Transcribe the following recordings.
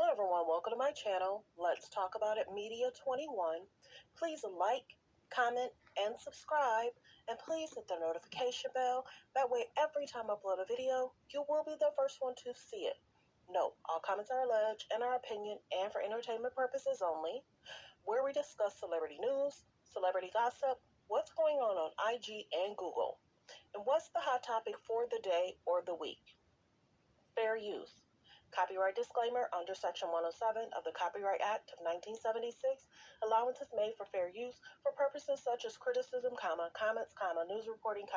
Hello everyone, welcome to my channel. Let's talk about it Media 21. Please like, comment, and subscribe, and please hit the notification bell. That way every time I upload a video, you will be the first one to see it. Note, all comments are alleged in our opinion and for entertainment purposes only, where we discuss celebrity news, celebrity gossip, what's going on IG and Google, and what's the hot topic for the day or the week. Fair use. Copyright disclaimer under Section 107 of the Copyright Act of 1976. Allowance is made for fair use for purposes such as criticism, comments, news reporting,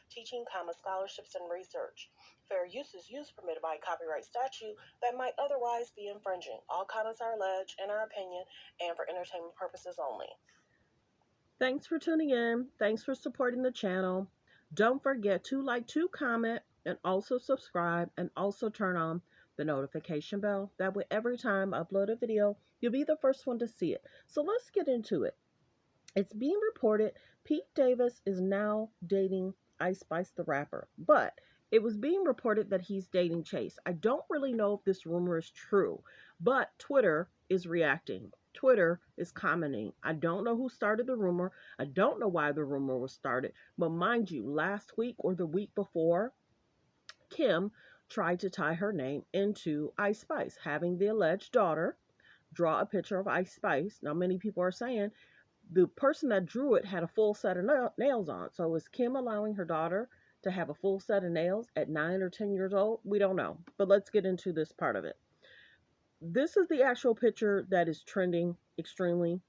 teaching, scholarships, and research. Fair use is use permitted by copyright statute that might otherwise be infringing. All comments are alleged in our opinion and for entertainment purposes only. Thanks for tuning in. Thanks for supporting the channel. Don't forget to like, to comment, and also subscribe, and also turn on the notification bell. That way every time I upload a video, you'll be the first one to see it. So let's get into it. It's being reported Pete Davis is now dating ISPICE the rapper, but it was being reported that he's dating Chase. I don't really know if this rumor is true, but Twitter is reacting. Twitter is commenting. I don't know who started the rumor. I don't know why the rumor was started, but mind you, last week or the week before, Kim tried to tie her name into ISPICE, having the alleged daughter draw a picture of ISPICE. Now, many people are saying the person that drew it had a full set of nails on. So is Kim allowing her daughter to have a full set of nails at 9 or 10 years old? We don't know. But let's get into this part of it. This is the actual picture that is trending extremely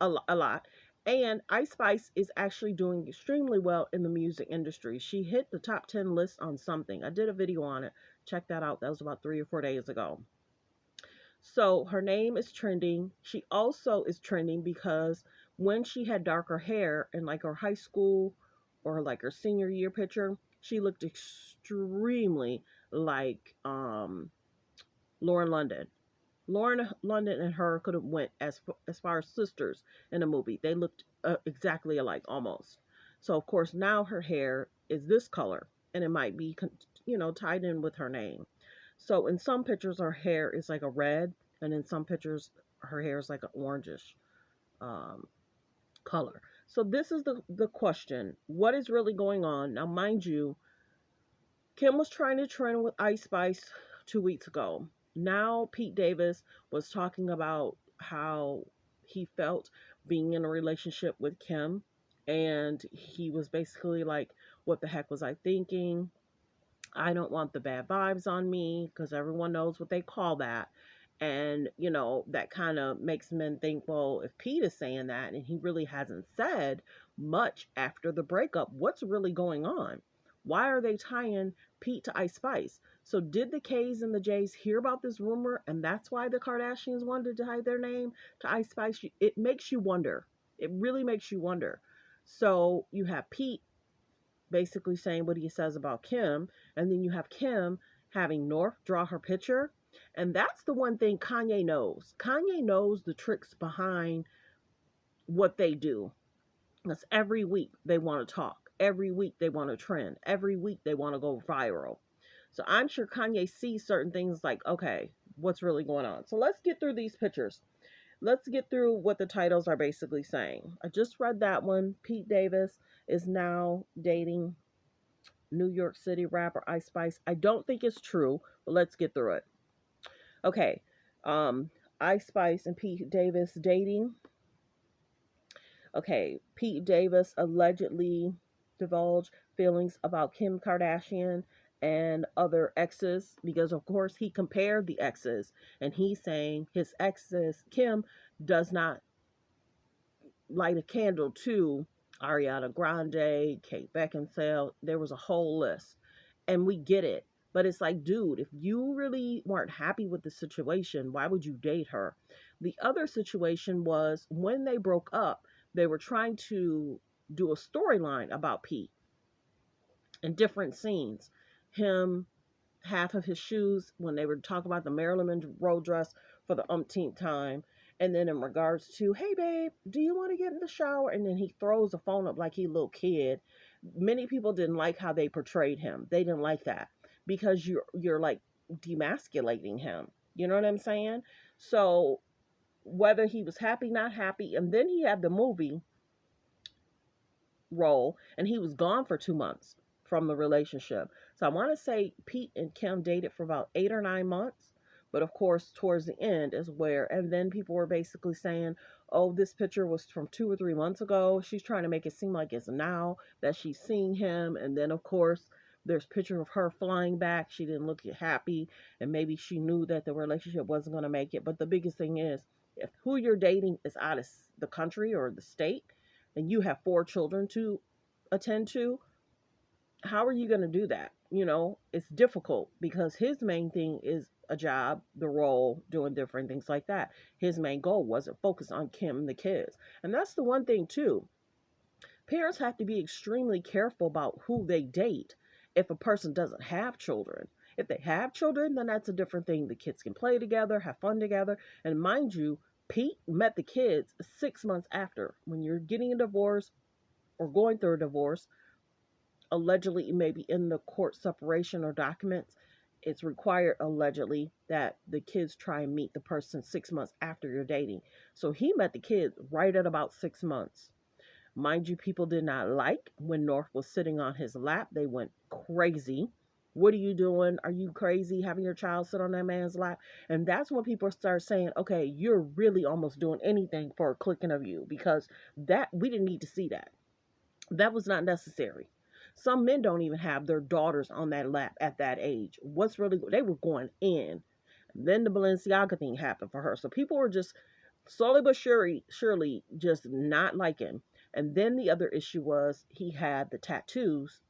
a lot. And ISPICE is actually doing extremely well in the music industry. She hit the top 10 list on something. I did a video on it. Check that out. That was about 3 or 4 days ago. So her name is trending. She also is trending because when she had darker hair in like her high school or like her senior year picture, she looked extremely like Lauren London. Lauren London and her could have went as far as sisters in a movie. They looked exactly alike almost. So of course now her hair is this color, and it might be tied in with her name. So in some pictures her hair is like a red, and in some pictures her hair is like an orangish color. So this is the question: what is really going on now? Mind you, Kim was trying to trend with ISPICE 2 weeks ago. Now Pete Davis was talking about how he felt being in a relationship with Kim, and he was basically like, what the heck was I thinking? I don't want the bad vibes on me, because everyone knows what they call that. And, that kind of makes men think, well, if Pete is saying that and he really hasn't said much after the breakup, what's really going on? Why are they tying Pete to ISPICE? So did the K's and the J's hear about this rumor, and that's why the Kardashians wanted to tie their name to ISPICE? It makes you wonder. It really makes you wonder. So you have Pete basically saying what he says about Kim, and then you have Kim having North draw her picture. And that's the one thing Kanye knows. Kanye knows the tricks behind what they do. Because every week they want to talk. Every week they want to trend. Every week they want to go viral. So I'm sure Kanye sees certain things like, okay, what's really going on? So let's get through these pictures. Let's get through what the titles are basically saying. I just read that one. Pete Davis is now dating New York City rapper ISPICE. I don't think it's true, but let's get through it. Okay. ISPICE and Pete Davis dating. Okay, Pete Davis allegedly divulged feelings about Kim Kardashian and other exes, because of course he compared the exes, and he's saying his exes, Kim, does not light a candle to Ariana Grande, Kate Beckinsale. There was a whole list, and we get it. But it's like, dude, if you really weren't happy with the situation, why would you date her? The other situation was when they broke up, they were trying to do a storyline about Pete in different scenes. Him, half of his shoes, when they were talking about the Marilyn Monroe dress for the umpteenth time. And then in regards to, hey babe, do you want to get in the shower? And then he throws the phone up like he's a little kid. Many people didn't like how they portrayed him. They didn't like that, because you're like demasculating him. You know what I'm saying? So whether he was happy, not happy, and then he had the movie role and he was gone for 2 months from the relationship. So I want to say Pete and Kim dated for about 8 or 9 months. But of course, towards the end is where, and then people were basically saying, oh, this picture was from 2 or 3 months ago. She's trying to make it seem like it's now that she's seeing him. And then, of course, there's picture of her flying back. She didn't look happy. And maybe she knew that the relationship wasn't going to make it. But the biggest thing is, if who you're dating is out of the country or the state, and you have 4 children to attend to, how are you going to do that? It's difficult because his main thing is a job, the role, doing different things like that. His main goal wasn't focused on Kim and the kids. And that's the one thing, too. Parents have to be extremely careful about who they date if a person doesn't have children. If they have children, then that's a different thing. The kids can play together, have fun together. And mind you, Pete met the kids 6 months after. When you're getting a divorce or going through a divorce, allegedly maybe in the court separation or documents, it's required allegedly that the kids try and meet the person 6 months after you're dating. So he met the kids right at about 6 months. Mind you, people did not like when North was sitting on his lap. They went crazy. What are you doing? Are you crazy having your child sit on that man's lap? And that's when people start saying, okay, you're really almost doing anything for a clicking of you, because that we didn't need to see that. That was not necessary. Some men don't even have their daughters on that lap at that age. What's really, they were going in. Then the Balenciaga thing happened for her. So people were just slowly but surely just not liking. And then the other issue was he had the tattoos,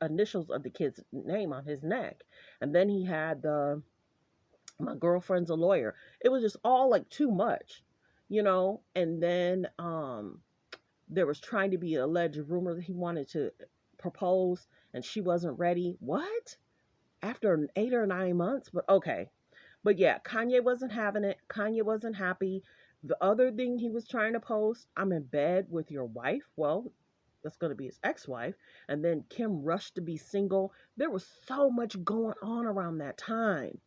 initials of the kid's name on his neck. And then he had the, my girlfriend's a lawyer. It was just all like too much. And then there was trying to be an alleged rumor that he wanted to propose and she wasn't ready. What? After 8 or 9 months? But okay. But yeah, Kanye wasn't having it. Kanye wasn't happy. The other thing he was trying to post, I'm in bed with your wife. Well, that's going to be his ex-wife. And then Kim rushed to be single. There was so much going on around that time,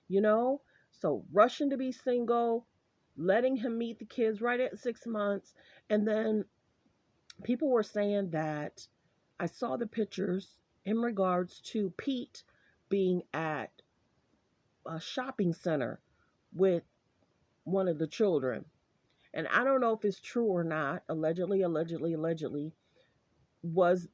you know? So rushing to be single, letting him meet the kids right at 6 months. And then people were saying that I saw the pictures in regards to Pete being at a shopping center with one of the children. And I don't know if it's true or not. Allegedly, was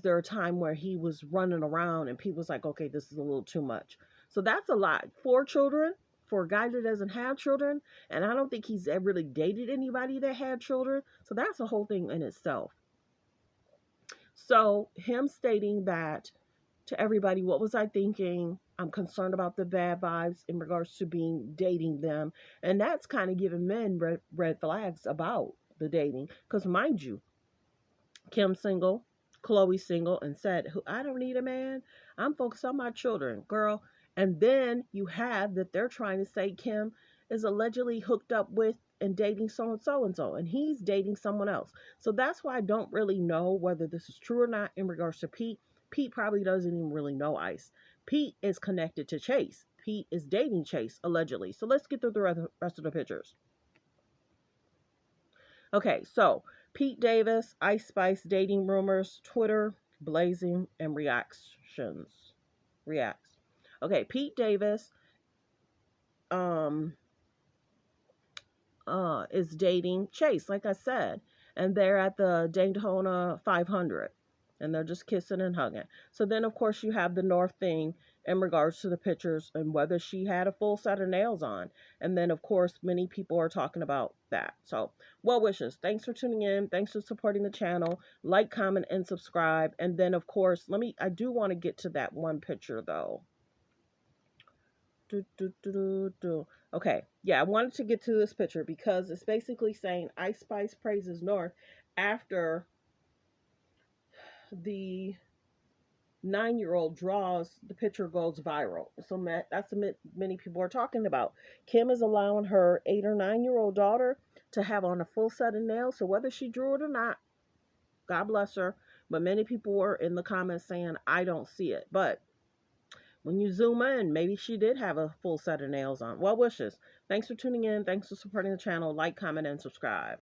there a time where he was running around and people was like, okay, this is a little too much. So that's a lot. 4 children for a guy that doesn't have children, and I don't think he's ever really dated anybody that had children. So that's a whole thing in itself. So him stating that to everybody, what was I thinking? I'm concerned about the bad vibes in regards to being dating them. And that's kind of giving men red flags about the dating. Because mind you, Kim single, Chloe single, and said, I don't need a man. I'm focused on my children, girl. And then you have that they're trying to say Kim is allegedly hooked up with and dating so and so and so, and he's dating someone else. So that's why I don't really know whether this is true or not in regards to Pete. Pete probably doesn't even really know Ice. Pete is connected to Chase. Pete is dating Chase, allegedly. So let's get through the rest of the pictures. Okay, so Pete Davis, Ice Spice dating rumors, Twitter blazing, and reactions. Reacts. Okay, Pete Davis um is dating Chase, like I said, and they're at the Daytona 500, and they're just kissing and hugging. So then, of course, you have the North thing in regards to the pictures and whether she had a full set of nails on. And then, of course, many people are talking about that. So, well wishes. Thanks for tuning in. Thanks for supporting the channel. Like, comment, and subscribe. And then, of course, I do want to get to that one picture, though. Okay, yeah, I wanted to get to this picture because it's basically saying Ice Spice praises North after the 9-year-old draws, the picture goes viral. So that's what many people are talking about. Kim is allowing her 8 or 9-year-old daughter to have on a full set of nails. So whether she drew it or not, God bless her. But many people were in the comments saying, I don't see it. But When you zoom in, maybe she did have a full set of nails on. Well wishes. Thanks for tuning in. Thanks for supporting the channel. Like, comment, and subscribe.